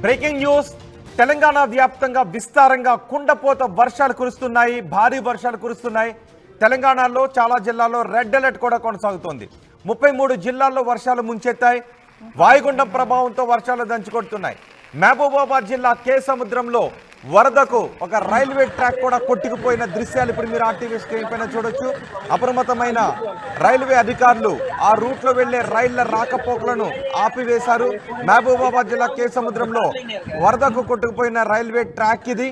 Breaking news. Telangana వ్యాప్తంగా విస్తారంగా కుండపోత వర్షాలు కురుస్తున్నాయి, భారీ వర్షాలు కురుస్తున్నాయి. తెలంగాణలో చాలా జిల్లాల్లో రెడ్ అలర్ట్ కూడా కొనసాగుతోంది. 33 జిల్లాల్లో వర్షాలు ముంచెత్తాయి. వాయుగుండం ప్రభావంతో వర్షాలు దంచుకొడుతున్నాయి. మహబూబాబాద్ జిల్లా కే సముద్రంలో వరదకు ఒక రైల్వే ట్రాక్ కూడా కొట్టుకుపోయిన దృశ్యాలు ఇప్పుడు మీరు ఆర్టీవీ స్క్రీన్ పైన చూడొచ్చు. అప్రమత్తమైన రైల్వే అధికారులు ఆ రూట్లో వెళ్లే రైళ్ల రాకపోకలను ఆపివేశారు. మహబూబాబాద్ జిల్లా కే సముద్రంలో వరదకు కొట్టుకుపోయిన రైల్వే ట్రాక్ ఇది.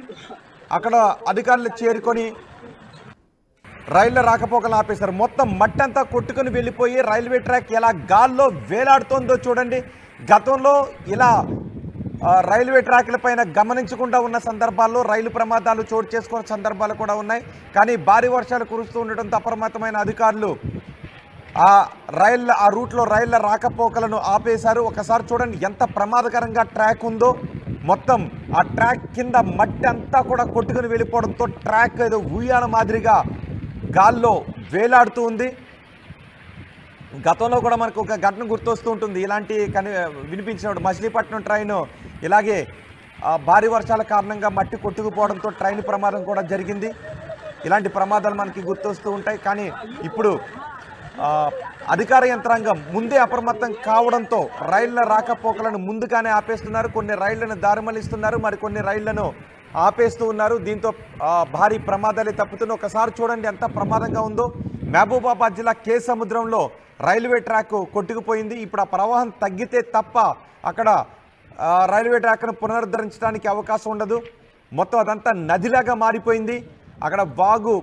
అక్కడ అధికారులు చేరుకొని రైళ్ల రాకపోకలు ఆపేశారు. మొత్తం మట్టంతా కొట్టుకుని వెళ్ళిపోయి రైల్వే ట్రాక్ ఎలా గాల్లో వేలాడుతోందో చూడండి. గతంలో ఇలా రైల్వే ట్రాక్ల పైన గమనించకుండా ఉన్న సందర్భాల్లో రైలు ప్రమాదాలు చోటు చేసుకున్న సందర్భాలు కూడా ఉన్నాయి. కానీ భారీ వర్షాలు కురుస్తూ ఉండటంతో అప్రమత్తమైన అధికారులు ఆ రూట్లో రైళ్ల రాకపోకలను ఆపేశారు. ఒకసారి చూడండి ఎంత ప్రమాదకరంగా ట్రాక్ ఉందో. మొత్తం ఆ ట్రాక్ కింద మట్టి అంతా కూడా కొట్టుకుని వెళ్ళిపోవడంతో ట్రాక్ ఏదో ఉయ్యాల మాదిరిగా గాల్లో వేలాడుతూ ఉంది. గతంలో కూడా మనకు ఒక ఘటన గుర్తొస్తూ ఉంటుంది. ఇలాంటి వినిపించినప్పుడు మచిలీపట్నం ట్రైన్ ఇలాగే భారీ వర్షాల కారణంగా మట్టి కొట్టుకుపోవడంతో ట్రైన్ ప్రమాదం కూడా జరిగింది. ఇలాంటి ప్రమాదాలు మనకి గుర్తొస్తూ ఉంటాయి. కానీ ఇప్పుడు అధికార యంత్రాంగం ముందే అప్రమత్తం కావడంతో రైళ్ల రాకపోకలను ముందుగానే ఆపేస్తున్నారు. కొన్ని రైళ్లను దారిమళ్లిస్తున్నారు, మరికొన్ని రైళ్లను ఆపేస్తూ ఉన్నారు. దీంతో భారీ ప్రమాదాలే తప్పుతున్నాయి. ఒకసారి చూడండి ఎంత ప్రమాదంగా ఉందో. మహబూబాబాద్ జిల్లా కే సముద్రంలో రైల్వే ట్రాక్ కొట్టుకుపోయింది. ఇప్పుడు ఆ ప్రవాహం తగ్గితే తప్ప అక్కడ రైల్వే ట్రాక్ను పునరుద్ధరించడానికి అవకాశం ఉండదు. మొత్తం అదంతా నదిలాగా మారిపోయింది. అక్కడ వాగు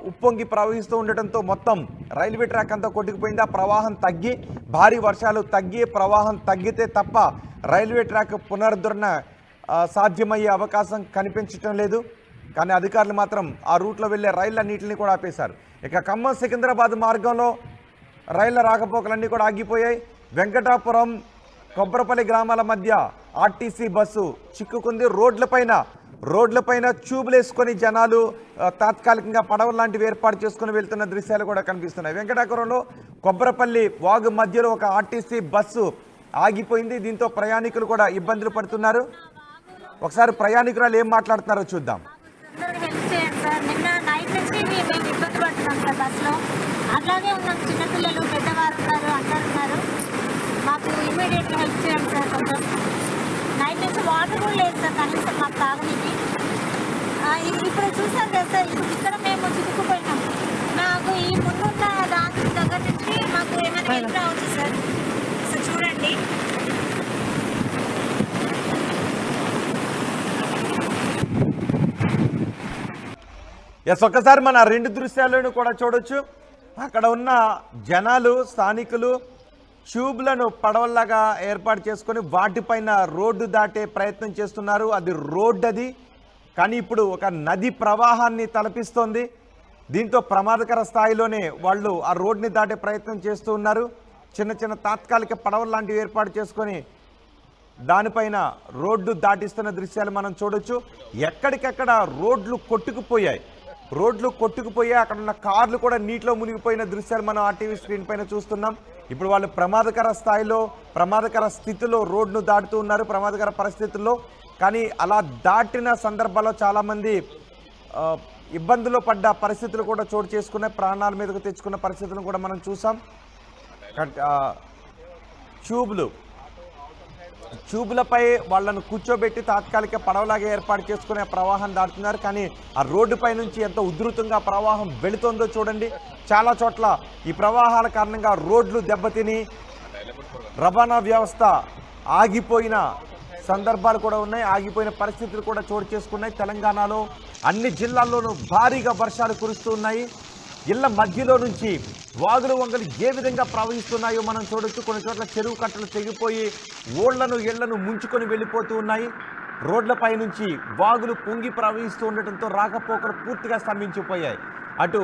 ఉప్పొంగి ప్రవహిస్తూ ఉండటంతో మొత్తం రైల్వే ట్రాక్ అంతా కొట్టుకుపోయింది. ఆ ప్రవాహం తగ్గి భారీ వర్షాలు తగ్గి ప్రవాహం తగ్గితే తప్ప రైల్వే ట్రాక్ పునరుద్ధరణ సాధ్యమయ్యే అవకాశం కనిపించటం లేదు. కానీ అధికారులు మాత్రం ఆ రూట్లో వెళ్లే రైళ్లన్నింటినీ కూడా ఆపేశారు. ఇక ఖమ్మం సికింద్రాబాద్ మార్గంలో రైళ్ల రాకపోకలన్నీ కూడా ఆగిపోయాయి. వెంకటాపురం కొబ్బరపల్లి గ్రామాల మధ్య ఆర్టీసీ బస్సు చిక్కుకుంది. రోడ్లపైన ట్యూబ్లు వేసుకొని జనాలు తాత్కాలికంగా పడవలు లాంటివి ఏర్పాటు చేసుకుని వెళ్తున్న దృశ్యాలు కూడా కనిపిస్తున్నాయి. వెంకటాపురంలో కొబ్బరపల్లి వాగు మధ్యలో ఒక ఆర్టీసీ బస్సు ఆగిపోయింది. దీంతో ప్రయాణికులు కూడా ఇబ్బందులు పడుతున్నారు. ఒకసారి ప్రయాణికురాలు ఏం మాట్లాడుతున్నారో చూద్దాం. అట్లాగే ఉన్నాం, చిన్నపిల్లలు పెద్దవారు ఉన్నారు, అందరు ఉన్నారు. మాకు ఇమీడియట్గా హెల్ప్ చేయండి సార్. కొంచెం నైట్ నుంచి వాటర్ కూడా లేదు సార్ కనీసం మాకు తాగనికి. ఇప్పుడు చూసారు కదా సార్, ఇప్పుడు ఇక్కడ మేము చిక్కుకుపోయినాం. నాకు ఈ ముందున్న దాని దగ్గర నుంచి మాకు ఏమైనా హెల్ప్ రావచ్చు సార్. సో చూడండి. ఒక్కసారి మన రెండు దృశ్యాలను కూడా చూడొచ్చు. అక్కడ ఉన్న జనాలు స్థానికులు ట్యూబ్లను పడవల్లాగా ఏర్పాటు చేసుకొని వాటిపైన రోడ్డు దాటే ప్రయత్నం చేస్తున్నారు. అది రోడ్డు అది, కానీ ఇప్పుడు ఒక నది ప్రవాహాన్ని తలపిస్తోంది. దీంతో ప్రమాదకర స్థాయిలోనే వాళ్ళు ఆ రోడ్డుని దాటే ప్రయత్నం చేస్తూ ఉన్నారు. చిన్న తాత్కాలిక పడవలు లాంటివి ఏర్పాటు చేసుకొని దానిపైన రోడ్డు దాటిస్తున్న దృశ్యాలు మనం చూడొచ్చు. ఎక్కడికక్కడ రోడ్లు కొట్టుకుపోయాయి. అక్కడ ఉన్న కార్లు కూడా నీటిలో మునిగిపోయిన దృశ్యాలు మనం ఆర్టీవీ స్క్రీన్ పైన చూస్తున్నాం. ఇప్పుడు వాళ్ళు ప్రమాదకర స్థితిలో రోడ్ను దాటుతూ ఉన్నారు, ప్రమాదకర పరిస్థితుల్లో. కానీ అలా దాటిన సందర్భాల్లో చాలామంది ఇబ్బందులు పడ్డ పరిస్థితులు కూడా చోటు చేసుకున్నాయి. ప్రాణాల మీదకు తెచ్చుకున్న పరిస్థితులను కూడా మనం చూసాం. ట్యూబ్లపై వాళ్ళను కూర్చోబెట్టి తాత్కాలిక పడవలాగా ఏర్పాటు చేసుకునే ప్రవాహం దాటుతున్నారు. కానీ ఆ రోడ్డుపై నుంచి ఎంత ఉధృతంగా ప్రవాహం వెళుతోందో చూడండి. చాలా చోట్ల ఈ ప్రవాహాల కారణంగా రోడ్లు దెబ్బతిని రవాణా వ్యవస్థ ఆగిపోయిన సందర్భాలు కూడా ఉన్నాయి. ఆగిపోయిన పరిస్థితులు కూడా చోటు చేసుకున్నాయి. తెలంగాణలో అన్ని జిల్లాల్లోనూ భారీగా వర్షాలు కురుస్తూ ఉన్నాయి. ఇళ్ల మధ్యలో నుంచి వాగులు వంగలు ఏ విధంగా ప్రవహిస్తున్నాయో మనం చూడొచ్చు. కొన్ని చోట్ల చెరువు కట్టలు తెగిపోయి ఇళ్లను ముంచుకొని వెళ్ళిపోతూ ఉన్నాయి. రోడ్లపై నుంచి వాగులు పొంగి ప్రవహిస్తూ ఉండటంతో రాకపోకలు పూర్తిగా స్తంభించిపోయాయి. అటు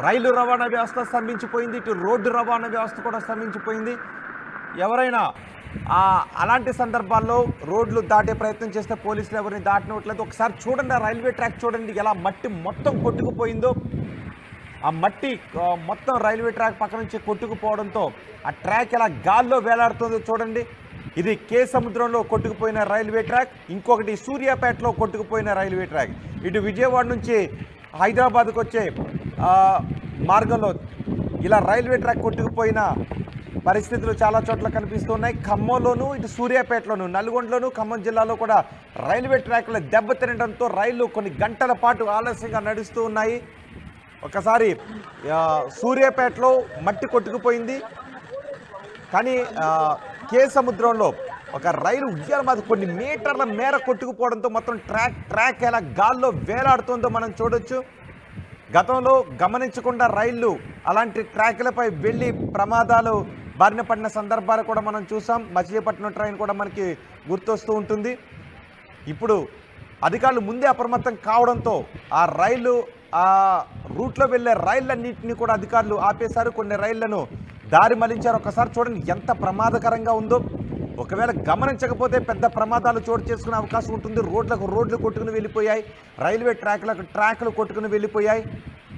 రైలు రవాణా వ్యవస్థ స్తంభించిపోయింది, ఇటు రోడ్డు రవాణా వ్యవస్థ కూడా స్తంభించిపోయింది. ఎవరైనా అలాంటి సందర్భాల్లో రోడ్లు దాటే ప్రయత్నం చేస్తే పోలీసులు ఎవరిని దాటినట్లేదు. ఒకసారి చూడండి, ఆ రైల్వే ట్రాక్ చూడండి ఎలా మట్టి మొత్తం కొట్టుకుపోయిందో. ఆ మట్టి మొత్తం రైల్వే ట్రాక్ పక్క నుంచి కొట్టుకుపోవడంతో ఆ ట్రాక్ ఎలా గాల్లో వేలాడుతుందో చూడండి. ఇది కే సముద్రంలో కొట్టుకుపోయిన రైల్వే ట్రాక్, ఇంకొకటి సూర్యాపేటలో కొట్టుకుపోయిన రైల్వే ట్రాక్. ఇటు విజయవాడ నుంచి హైదరాబాద్కు వచ్చే మార్గంలో ఇలా రైల్వే ట్రాక్ కొట్టుకుపోయిన పరిస్థితులు చాలా చోట్ల కనిపిస్తున్నాయి. ఖమ్మంలోను, ఇటు సూర్యాపేటలోను, నల్గొండలోను, ఖమ్మం జిల్లాలో కూడా రైల్వే ట్రాక్లు దెబ్బతినడంతో రైళ్లు కొన్ని గంటల పాటు ఆలస్యంగా నడుస్తూ ఉన్నాయి. ఒకసారి సూర్యాపేటలో మట్టి కొట్టుకుపోయింది, కానీ కే సముద్రంలో ఒక రైలు ఉద్యానమాద కొన్ని మీటర్ల మేర కొట్టుకుపోవడంతో మొత్తం ట్రాక్ ఎలా గాల్లో వేలాడుతుందో మనం చూడొచ్చు. గతంలో గమనించకుండా రైళ్లు అలాంటి ట్రాక్లపై వెళ్ళి ప్రమాదాలు బారిన పడిన సందర్భాలు కూడా మనం చూసాం. మచిలీపట్నం ట్రైన్ కూడా మనకి గుర్తొస్తూ ఉంటుంది. ఇప్పుడు అధికారులు ముందే అప్రమత్తం కావడంతో ఆ రైలు ఆ రూట్లో వెళ్ళే రైళ్లన్నింటినీ కూడా అధికారులు ఆపేశారు. కొన్ని రైళ్లను దారి మళ్లించారు. ఒకసారి చూడండి ఎంత ప్రమాదకరంగా ఉందో. ఒకవేళ గమనించకపోతే పెద్ద ప్రమాదాలు చోటు చేసుకునే అవకాశం ఉంటుంది. రోడ్లు కొట్టుకుని వెళ్ళిపోయాయి, రైల్వే ట్రాక్లు కొట్టుకుని వెళ్ళిపోయాయి.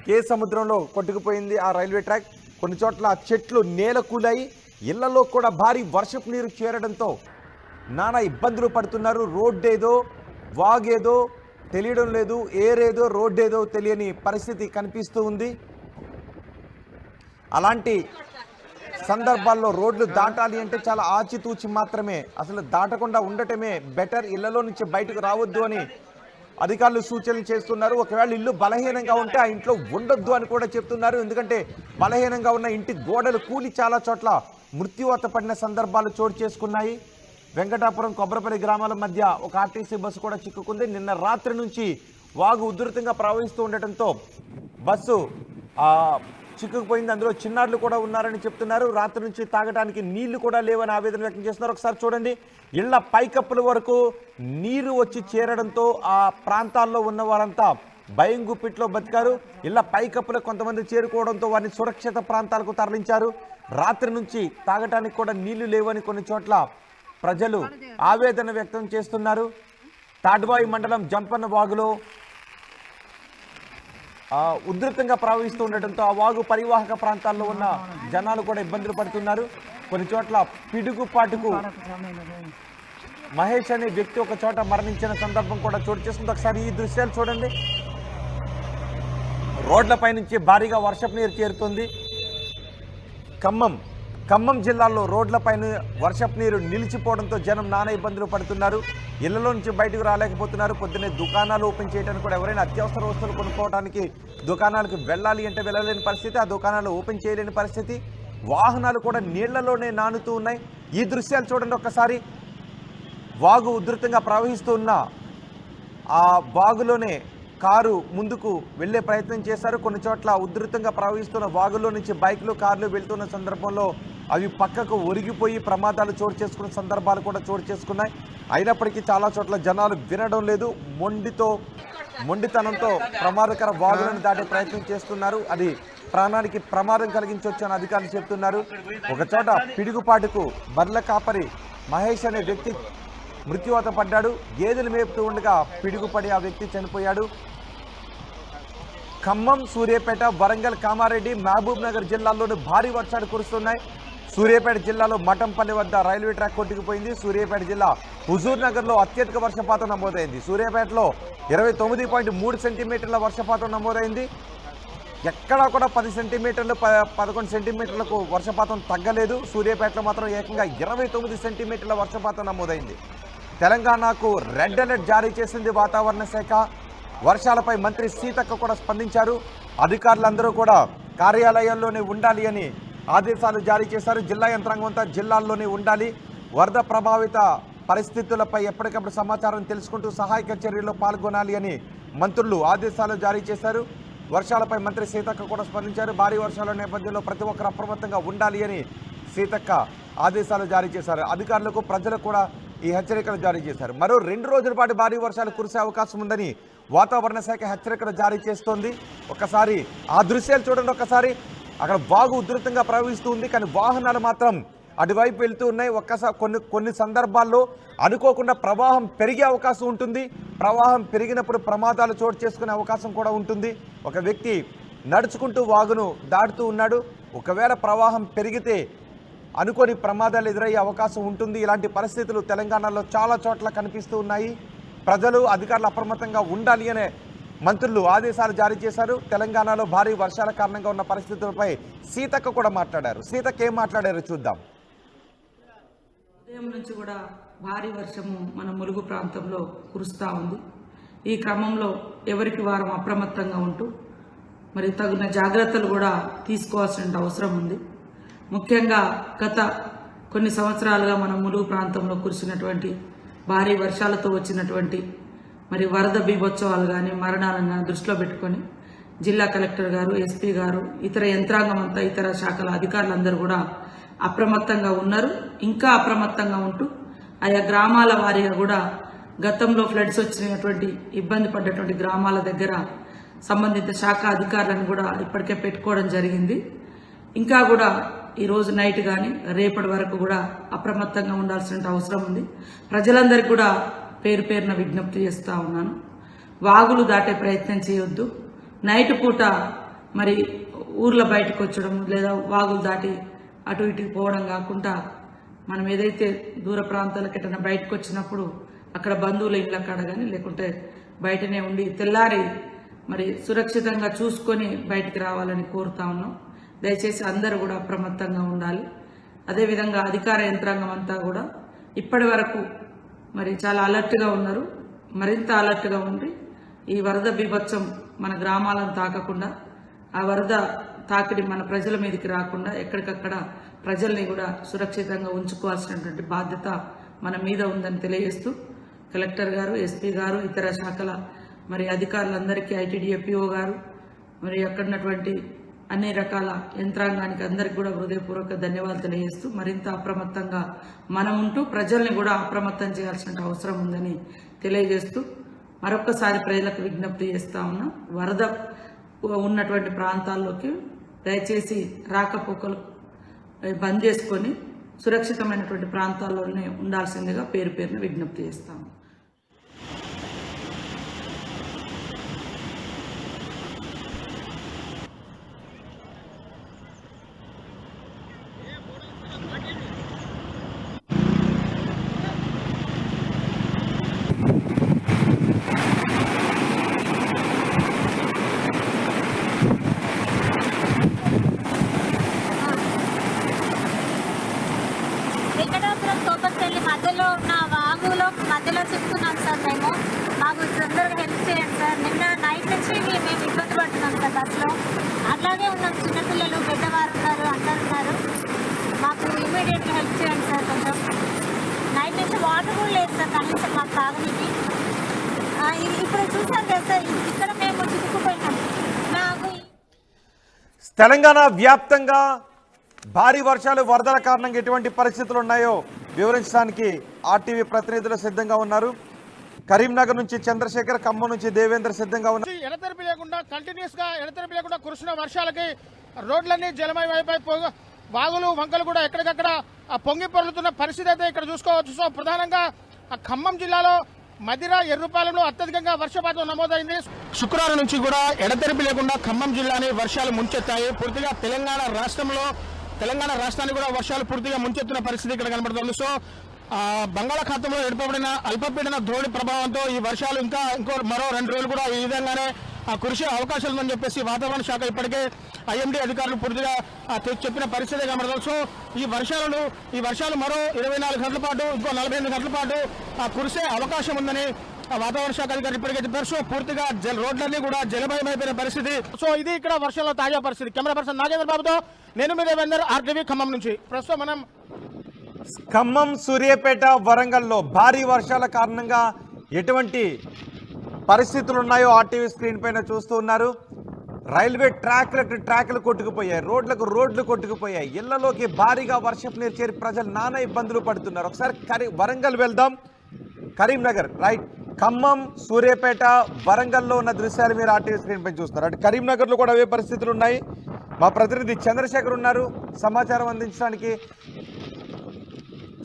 కే సముద్రంలో కొట్టుకుపోయింది ఆ రైల్వే ట్రాక్. కొన్ని చోట్ల చెట్లు నేల కూలాయి, ఇళ్లలో కూడా భారీ వర్షపు నీరు చేరడంతో నానా ఇబ్బందులు పడుతున్నారు. రోడ్డేదో వాగేదో తెలియడం లేదు, ఏరేదో రోడ్డేదో తెలియని పరిస్థితి కనిపిస్తూ ఉంది. అలాంటి సందర్భాల్లో రోడ్లు దాటాలి అంటే చాలా ఆచితూచి మాత్రమే, అసలు దాటకుండా ఉండటమే బెటర్. ఇళ్లలో నుంచి బయటకు రావద్దు అని అధికారులు సూచనలు చేస్తున్నారు. ఒకవేళ ఇల్లు బలహీనంగా ఉంటే ఆ ఇంట్లో ఉండొద్దు అని కూడా చెప్తున్నారు. ఎందుకంటే బలహీనంగా ఉన్న ఇంటి గోడలు కూలి చాలా చోట్ల మృత్యువాత పడిన సందర్భాలు చోటు చేసుకున్నాయి. వెంకటాపురం, కొబ్బరిపల్లి గ్రామాల మధ్య ఒక ఆర్టీసీ బస్సు కూడా చిక్కుకుంది. నిన్న రాత్రి నుంచి వాగు ఉధృతంగా ప్రవహిస్తూ ఉండటంతో బస్సు చిక్కుకుపోయింది. అందులో చిన్నారులు కూడా ఉన్నారని చెప్తున్నారు. రాత్రి నుంచి తాగడానికి నీళ్లు కూడా లేవని ఆవేదన వ్యక్తం చేస్తున్నారు. ఒకసారి చూడండి, ఇళ్ల పైకప్పుల వరకు నీరు వచ్చి చేరడంతో ఆ ప్రాంతాల్లో ఉన్న వారంతా భయం గుప్పిట్లో బతికారు. ఇళ్ల పైకప్పులు కొంతమంది చేరుకోవడంతో వారిని సురక్షిత ప్రాంతాలకు తరలించారు. రాత్రి నుంచి తాగటానికి కూడా నీళ్లు లేవని కొన్ని చోట్ల ప్రజలు ఆవేదన వ్యక్తం చేస్తున్నారు. తాడ్వాయి మండలం జంపన్న వాగులో ఉధృతంగా ప్రవహిస్తూ ఉండటంతో ఆ వాగు పరివాహక ప్రాంతాల్లో ఉన్న జనాలు కూడా ఇబ్బందులు పడుతున్నారు. కొన్ని చోట్ల పిడుగుపాటుకు మహేష్ అనే వ్యక్తి ఒక చోట మరణించిన సందర్భం కూడా చోటు చేసుకుంది. ఒకసారి ఈ దృశ్యాలు చూడండి. రోడ్లపై నుంచి భారీగా వర్షపు నీరు చేరుతుంది. ఖమ్మం జిల్లాలో రోడ్లపైన వర్షపు నీరు నిలిచిపోవడంతో జనం నానా ఇబ్బందులు పడుతున్నారు. ఇళ్లలో నుంచి బయటకు రాలేకపోతున్నారు. పొద్దున్నే దుకాణాలు ఓపెన్ చేయడానికి కూడా ఎవరైనా అత్యవసర వస్తువులు కొనుక్కోవడానికి దుకాణాలకు వెళ్ళాలి అంటే వెళ్ళలేని పరిస్థితి, ఆ దుకాణాలు ఓపెన్ చేయలేని పరిస్థితి. వాహనాలు కూడా నీళ్లలోనే నానుతూ ఉన్నాయి. ఈ దృశ్యాలు చూడండి ఒక్కసారి. వాగు ఉధృతంగా ప్రవహిస్తూ ఉన్న ఆ వాగులోనే కారు ముందుకు వెళ్లే ప్రయత్నం చేశారు. కొన్ని చోట్ల ఉధృతంగా ప్రవహిస్తున్న వాగులో నుంచి బైక్లు, కార్లు వెళ్తున్న సందర్భంలో అవి పక్కకు ఒరిగిపోయి ప్రమాదాలు చోటు చేసుకున్న సందర్భాలు కూడా చోటు చేసుకున్నాయి. అయినప్పటికీ చాలా చోట్ల జనాలు వినడం లేదు. మొండితనంతో ప్రమాదకర వాగులను దాటే ప్రయత్నం చేస్తున్నారు. అది ప్రాణానికి ప్రమాదం కలిగించవచ్చు అని అధికారులు చెప్తున్నారు. ఒక చోట పిడుగుపాటుకు బర్ల కాపరి మహేష్ అనే వ్యక్తి మృత్యువాత పడ్డాడు. గేదెలు మేపుతూ ఉండగా పిడుగుపడి ఆ వ్యక్తి చనిపోయాడు. ఖమ్మం, సూర్యాపేట, వరంగల్, కామారెడ్డి, మహబూబ్ నగర్ జిల్లాల్లోనూ భారీ వర్షాలు కురుస్తున్నాయి. సూర్యాపేట జిల్లాలో మఠంపల్లి వద్ద రైల్వే ట్రాక్ కొట్టుకుపోయింది. సూర్యాపేట జిల్లా హుజూర్ నగర్లో అత్యధిక వర్షపాతం నమోదైంది. సూర్యాపేటలో 29.3 సెంటీమీటర్ల వర్షపాతం నమోదైంది. ఎక్కడా కూడా 10 సెంటీమీటర్లు 11 సెంటీమీటర్లకు వర్షపాతం తగ్గలేదు. సూర్యాపేటలో మాత్రం ఏకంగా 29 సెంటీమీటర్ల వర్షపాతం నమోదైంది. తెలంగాణకు రెడ్ అలర్ట్ జారీ చేసింది వాతావరణ శాఖ. వర్షాలపై మంత్రి సీతక్క కూడా స్పందించారు. అధికారులందరూ కూడా కార్యాలయాల్లోనే ఉండాలి అని ఆదేశాలు జారీ చేశారు. జిల్లా యంత్రాంగం అంతా జిల్లాల్లోనే ఉండాలి. వరద ప్రభావిత పరిస్థితులపై ఎప్పటికప్పుడు సమాచారం తెలుసుకుంటూ సహాయక చర్యల్లో పాల్గొనాలి అని మంత్రులు ఆదేశాలు జారీ చేశారు. వర్షాలపై మంత్రి సీతక్క కూడా స్పందించారు. భారీ వర్షాల నేపథ్యంలో ప్రతి ఒక్కరు అప్రమత్తంగా ఉండాలి అని సీతక్క ఆదేశాలు జారీ చేశారు. అధికారులకు, ప్రజలకు కూడా ఈ హెచ్చరికలు జారీ చేశారు. మరో 2 రోజుల పాటు భారీ వర్షాలు కురిసే అవకాశం ఉందని వాతావరణ శాఖ హెచ్చరికలు జారీ చేస్తోంది. ఒకసారి ఆ దృశ్యాలు చూడండి. ఒకసారి అక్కడ వాగు ఉధృతంగా ప్రవహిస్తుంది, కానీ వాహనాలు మాత్రం అటువైపు వెళ్తూ ఉన్నాయి. కొన్ని సందర్భాల్లో అనుకోకుండా ప్రవాహం పెరిగే అవకాశం ఉంటుంది. ప్రవాహం పెరిగినప్పుడు ప్రమాదాలు చోటు చేసుకునే అవకాశం కూడా ఉంటుంది. ఒక వ్యక్తి నడుచుకుంటూ వాగును దాటుతూ ఉన్నాడు. ఒకవేళ ప్రవాహం పెరిగితే అనుకోని ప్రమాదాలు ఎదురయ్యే అవకాశం ఉంటుంది. ఇలాంటి పరిస్థితులు తెలంగాణలో చాలా చోట్ల కనిపిస్తూ ఉన్నాయి. ప్రజలు అధికారులు అప్రమత్తంగా ఉండాలి అనే మంత్రులు ఆదేశాలు జారీ చేశారు. తెలంగాణలో భారీ వర్షాల కారణంగా ఉన్న పరిస్థితులపై సీతక్క కూడా మాట్లాడారు. సీతక్క ఏం మాట్లాడారో చూద్దాం. ఉదయం నుంచి కూడా భారీ వర్షము మన ములుగు ప్రాంతంలో కురుస్తూ ఉంది. ఈ క్రమంలో ఎవరికి వారం అప్రమత్తంగా ఉంటూ మరి తగిన జాగ్రత్తలు కూడా తీసుకోవాల్సిన అవసరం ఉంది. ముఖ్యంగా గత కొన్ని సంవత్సరాలుగా మన ములుగు ప్రాంతంలో కురిసినటువంటి భారీ వర్షాలతో వచ్చినటువంటి మరి వరద బీభోత్సవాలు కానీ మరణాలను కానీ దృష్టిలో పెట్టుకొని జిల్లా కలెక్టర్ గారు, ఎస్పీ గారు, ఇతర యంత్రాంగం అంతా, ఇతర శాఖల అధికారులందరూ కూడా అప్రమత్తంగా ఉన్నారు. ఇంకా అప్రమత్తంగా ఉంటూ ఆయా గ్రామాల వారీగా కూడా గతంలో ఫ్లడ్స్ వచ్చినటువంటి ఇబ్బంది పడ్డటువంటి గ్రామాల దగ్గర సంబంధిత శాఖ అధికారులను కూడా ఇప్పటికే పెట్టుకోవడం జరిగింది. ఇంకా కూడా ఈరోజు నైట్ కానీ రేపటి వరకు కూడా అప్రమత్తంగా ఉండాల్సిన అవసరం ఉంది. ప్రజలందరికీ కూడా పేరు పేరున విజ్ఞప్తి చేస్తూ ఉన్నాను. వాగులు దాటే ప్రయత్నం చేయొద్దు. నైట్ పూట మరి ఊర్ల బయటకు వచ్చడం లేదా వాగులు దాటి అటు ఇటుకు పోవడం కాకుండా మనం ఏదైతే దూర ప్రాంతాలకు ఎటైనా బయటకు వచ్చినప్పుడు అక్కడ బంధువుల ఇళ్ళ కాడ కానీ లేకుంటే బయటనే ఉండి తెల్లారి మరి సురక్షితంగా చూసుకొని బయటికి రావాలని కోరుతా ఉన్నాం. దయచేసి అందరూ కూడా అప్రమత్తంగా ఉండాలి. అదేవిధంగా అధికార యంత్రాంగం అంతా కూడా ఇప్పటి వరకు మరి చాలా అలర్ట్గా ఉన్నారు. మరింత అలర్ట్గా ఉండి ఈ వరద బీభత్సం మన గ్రామాలను తాకకుండా, ఆ వరద తాకిడి మన ప్రజల మీదకి రాకుండా ఎక్కడికక్కడ ప్రజల్ని కూడా సురక్షితంగా ఉంచుకోవాల్సినటువంటి బాధ్యత మన మీద ఉందని తెలియజేస్తూ కలెక్టర్ గారు, ఎస్పీ గారు, ఇతర శాఖల మరి అధికారులందరికీ, ఐటీడీఏ పిఓ గారు, మరి అక్కడున్నటువంటి అన్ని రకాల యంత్రాంగానికి అందరికీ కూడా హృదయపూర్వక ధన్యవాదాలు తెలియజేస్తూ మరింత అప్రమత్తంగా మనం ఉంటూ ప్రజల్ని కూడా అప్రమత్తం చేయాల్సిన అవసరం ఉందని తెలియజేస్తూ మరొక్కసారి ప్రజలకు విజ్ఞప్తి చేస్తా ఉన్నాం. వరద ఉన్నటువంటి ప్రాంతాల్లోకి దయచేసి రాకపోకలు బంద్ చేసుకొని సురక్షితమైనటువంటి ప్రాంతాల్లోనే ఉండాల్సిందిగా పేరు పేరున విజ్ఞప్తి చేస్తాము. వెంకటాపురం తోపపల్లి మధ్యలో ఉన్న వాగులో మధ్యలో చెప్తున్నాం సార్. మేము మాకు తొందరగా హెల్ప్ చేయండి సార్. నిన్న నైట్ నుంచి మేము ఇబ్బంది పడుతున్నాం సార్ బస్సులో. అట్లాగే ఉన్నాం, చిన్నపిల్లలు, పెద్దవారు ఉన్నారు, అందరు ఉన్నారు. మాకు ఇమీడియట్గా హెల్ప్ చేయండి సార్. కొంచెం నైట్ నుంచి వాటర్ కూడా లేదు సార్ కనీసం మాకు తాగడానికి. ఇప్పుడు చూసాం కదా సార్, ఇక్కడ మేము చిక్కుకుపోయినాం. నాకు తెలంగాణ వ్యాప్తంగా భారీ వర్షాలు, వరదల కారణంగా ఎటువంటి పరిస్థితులు ఉన్నాయో వివరించడానికి ఆర్టీవీ ప్రతినిధులు సిద్ధంగా ఉన్నారు. కరీంనగర్ నుంచి చంద్రశేఖర్, ఖమ్మం నుంచి దేవేంద్ర సిద్ధంగా ఉన్నారు. ఎడతెరిపి లేకుండా కంటిన్యూస్ గా ఎడతెరిపి లేకుండా కురిసిన వర్షాలకి రోడ్లన్నీ జలమయమైపోయి వాగులు, వంకలు కూడా ఎక్కడికక్కడ పొంగి పొర్లుతున్న పరిస్థితి అయితే ఇక్కడ చూసుకోవచ్చు. సో ప్రధానంగా ఖమ్మం జిల్లాలో మదిర, ఎర్రుపాలెంలో అత్యధికంగా వర్షపాతం నమోదైంది. శుక్రవారం నుంచి కూడా ఎడతెరిపి లేకుండా ఖమ్మం జిల్లాని వర్షాలు ముంచెత్తాయి. పూర్తిగా తెలంగాణ రాష్ట్రాన్ని కూడా వర్షాలు పూర్తిగా ముంచెత్తిన పరిస్థితి ఇక్కడ కనబడుతుంది. సో బంగాళాఖాతంలో ఏర్పడిన అల్పపీడన ద్రోణి ప్రభావంతో ఈ వర్షాలు మరో 2 రోజులు కూడా ఈ విధంగానే కురిసే అవకాశాలు ఉందని చెప్పేసి వాతావరణ శాఖ ఇప్పటికే ఐఎండీ అధికారులు పూర్తిగా చెప్పిన పరిస్థితి కనబడుతుంది. సో ఈ వర్షాలు మరో 24 గంటల పాటు, ఇంకో 48 గంటల పాటు కురిసే అవకాశం ఉందని వాతావరణ శాఖ అధికారులు ఇప్పటికే చెప్పారు. సో పూర్తిగా రోడ్లన్నీ కూడా జలమయమైపోయిన పరిస్థితి. సో ఇది ఇక్కడ వర్షంలో తాజా పరిస్థితి. కెమెరా పర్సన్ నాగేంద్ర బాబుతో నేను మీ దేవేందర్, ఆర్టీవీ ఖమ్మం నుంచి. ప్రస్తుతం మనం ఖమ్మం, సూర్యాపేట, వరంగల్లో భారీ వర్షాల కారణంగా ఎటువంటి పరిస్థితులు ఉన్నాయో ఆర్టీవీ స్క్రీన్ పైన చూస్తూ ఉన్నారు. రైల్వే ట్రాక్లు కొట్టుకుపోయాయి, రోడ్లు కొట్టుకుపోయాయి, ఇళ్లలోకి భారీగా వర్షపు నీరు చేరి ప్రజలు నానా ఇబ్బందులు పడుతున్నారు. ఒకసారి వరంగల్ వెళ్దాం. కరీంనగర్ రైట్, ఖమ్మం, సూర్యాపేట, వరంగల్లో ఉన్న దృశ్యాలు మీరు ఆర్టీవీ స్క్రీన్ పైన చూస్తున్నారు. అటు కరీంనగర్లో కూడా అవే పరిస్థితులు ఉన్నాయి. మా ప్రతినిధి చంద్రశేఖర్ ఉన్నారు సమాచారం అందించడానికి.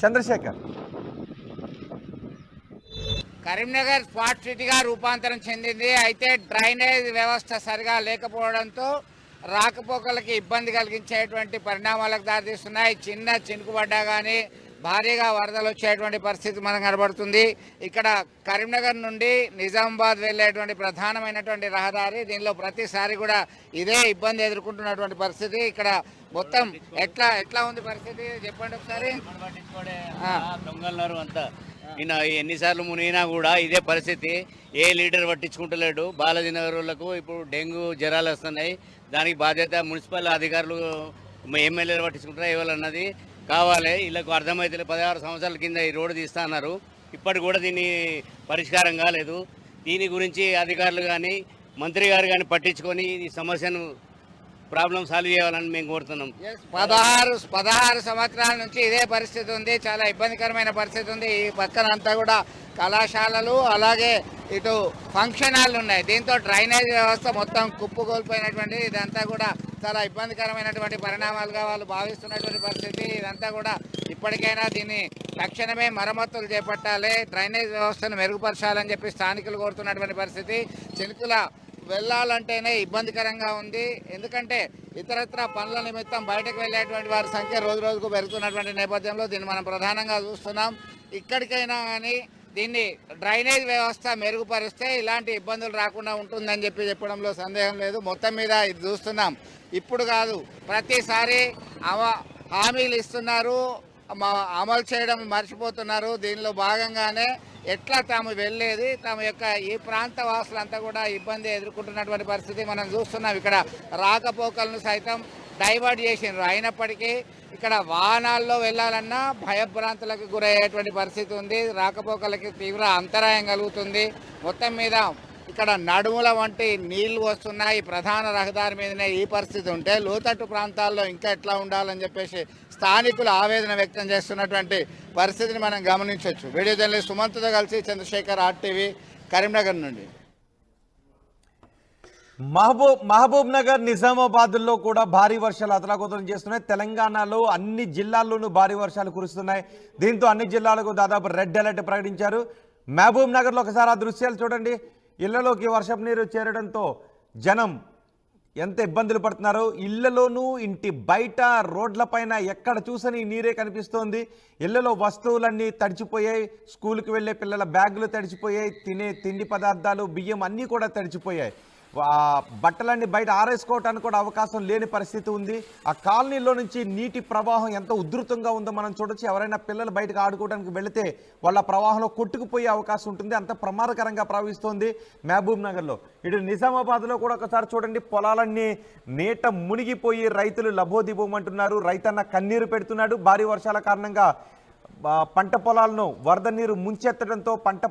చంద్రశేఖర్, కరీంనగర్ స్మార్ట్ సిటీగా రూపాంతరం చెందింది. అయితే డ్రైనేజ్ వ్యవస్థ సరిగా లేకపోవడంతో రాకపోకలకి ఇబ్బంది కలిగించేటువంటి పరిణామాలకు దారితీస్తున్నాయి. చిన్న చినుకుపడ్డా కానీ భారీగా వరదలు వచ్చేటువంటి పరిస్థితి మనకు కనబడుతుంది. ఇక్కడ కరీంనగర్ నుండి నిజామాబాద్ వెళ్ళేటువంటి ప్రధానమైనటువంటి రహదారి, దీనిలో ప్రతిసారి కూడా ఇదే ఇబ్బంది ఎదుర్కొంటున్నటువంటి పరిస్థితి. ఇక్కడ మొత్తం ఎట్లా ఉంది పరిస్థితి చెప్పండి ఒకసారి. దొంగలున్నారు అంతా. ఈయన ఎన్నిసార్లు మునిగినా కూడా ఇదే పరిస్థితి. ఏ లీడర్ పట్టించుకుంటలేడు. బాలాజీనగర్ వాళ్ళకు ఇప్పుడు డెంగ్యూ జ్వరాలు వస్తున్నాయి. దానికి బాధ్యత మున్సిపల్ అధికారులు, ఎమ్మెల్యేలు పట్టించుకుంటారా ఇవ్వాలన్నది కావాలి. వీళ్ళకు అర్థమైతే 16 సంవత్సరాల కింద ఈ రోడ్డు తీస్తా అన్నారు. ఇప్పటికి కూడా దీన్ని పరిష్కారం కాలేదు. దీని గురించి అధికారులు కానీ మంత్రి గారు కానీ పట్టించుకొని ఈ సమస్యను ప్రాబ్లం సాల్వ్ చేయాలని మేము కోరుతున్నాం. 16 సంవత్సరాల నుంచి ఇదే పరిస్థితి ఉంది. చాలా ఇబ్బందికరమైన పరిస్థితి ఉంది. ఈ పక్కన అంతా కూడా కళాశాలలు, అలాగే ఇటు ఫంక్షన్ హాల్ ఉన్నాయి. దీంతో డ్రైనేజ్ వ్యవస్థ మొత్తం కుప్పకూలిపోయినటువంటి, ఇదంతా కూడా చాలా ఇబ్బందికరమైనటువంటి పరిణామాలుగా వాళ్ళు భావిస్తున్నటువంటి పరిస్థితి. ఇదంతా కూడా ఇప్పటికైనా దీన్ని తక్షణమే మరమ్మతులు చేపట్టాలి, డ్రైనేజ్ వ్యవస్థను మెరుగుపరచాలని చెప్పి స్థానికులు కోరుతున్నటువంటి పరిస్థితి. చిలుకుల వెళ్ళాలంటేనే ఇబ్బందికరంగా ఉంది. ఎందుకంటే ఇతరత్ర పనుల నిమిత్తం బయటకు వెళ్ళేటువంటి వారి సంఖ్య రోజు రోజుకు పెరుగుతున్నటువంటి నేపథ్యంలో దీన్ని మనం ప్రధానంగా చూస్తున్నాం. ఇక్కడికైనా కానీ దీన్ని డ్రైనేజ్ వ్యవస్థ మెరుగుపరిస్తే ఇలాంటి ఇబ్బందులు రాకుండా ఉంటుందని చెప్పడంలో సందేహం లేదు. మొత్తం మీద ఇది చూస్తున్నాం. ఇప్పుడు కాదు, ప్రతిసారి హామీలు ఇస్తున్నారు, అమలు చేయడం మర్చిపోతున్నారు. దీనిలో భాగంగానే ఎట్లా తాము వెళ్ళేది, తమ యొక్క ఈ ప్రాంత వాసులంతా కూడా ఇబ్బంది ఎదుర్కొంటున్నటువంటి పరిస్థితి మనం చూస్తున్నాం. ఇక్కడ రాకపోకలను సైతం డైవర్ట్ చేసిండ్రు. అయినప్పటికీ ఇక్కడ వాహనాల్లో వెళ్ళాలన్నా భయభ్రాంతులకు గురయ్యేటువంటి పరిస్థితి ఉంది. రాకపోకలకి తీవ్ర అంతరాయం కలుగుతుంది. మొత్తం మీద ఇక్కడ నడుముల వంటి నీళ్లు వస్తున్నాయి. ప్రధాన రహదారి మీదనే ఈ పరిస్థితి ఉంటే లోతట్టు ప్రాంతాల్లో ఇంకా ఎట్లా ఉండాలని చెప్పేసి స్థానికులు ఆవేదన వ్యక్తం చేస్తున్నటువంటి పరిస్థితిని మనం గమనించవచ్చు. వీడియో జర్నలిస్ట్ సుమంత్తో కలిసి చంద్రశేఖర్, RTV, కరీంనగర్ నుండి. మహబూబ్ నగర్, నిజామాబాద్లో కూడా భారీ వర్షాలు అతలాకుతలం చేస్తున్నాయి. తెలంగాణలో అన్ని జిల్లాల్లోనూ భారీ వర్షాలు కురుస్తున్నాయి. దీంతో అన్ని జిల్లాలకు దాదాపు రెడ్ అలర్ట్ ప్రకటించారు. మహబూబ్ నగర్లో ఒకసారి ఆ దృశ్యాలు చూడండి. ఇళ్లలోకి వర్షపు నీరు చేరడంతో జనం ఎంత ఇబ్బందులు పడుతున్నారో. ఇళ్లలోనూ, ఇంటి బయట, రోడ్లపైన ఎక్కడ చూసని నీరే కనిపిస్తోంది. ఇళ్లలో వస్తువులన్నీ తడిచిపోయాయి. స్కూల్కి వెళ్ళే పిల్లల బ్యాగులు తడిచిపోయాయి. తినే తిండి పదార్థాలు, బియ్యం అన్నీ కూడా తడిచిపోయాయి. బట్టలన్నీ బయట ఆరేసుకోవటానికి కూడా అవకాశం లేని పరిస్థితి ఉంది. ఆ కాలనీలో నుంచి నీటి ప్రవాహం ఎంత ఉధృతంగా ఉందో మనం చూడొచ్చు. ఎవరైనా పిల్లలు బయటకు ఆడుకోవడానికి వెళితే వాళ్ళ ప్రవాహంలో కొట్టుకుపోయే అవకాశం ఉంటుంది. అంత ప్రమాదకరంగా ప్రవహిస్తోంది మహబూబ్ నగర్లో. ఇటు నిజామాబాద్లో కూడా ఒకసారి చూడండి. పొలాలన్నీ నీట మునిగిపోయి రైతులు లబోదిబోమంటున్నారు. రైతన్న కన్నీరు పెడుతున్నాడు. భారీ వర్షాల కారణంగా పంట పొలాలను వరద నీరు ముంచెత్తడంతో పంట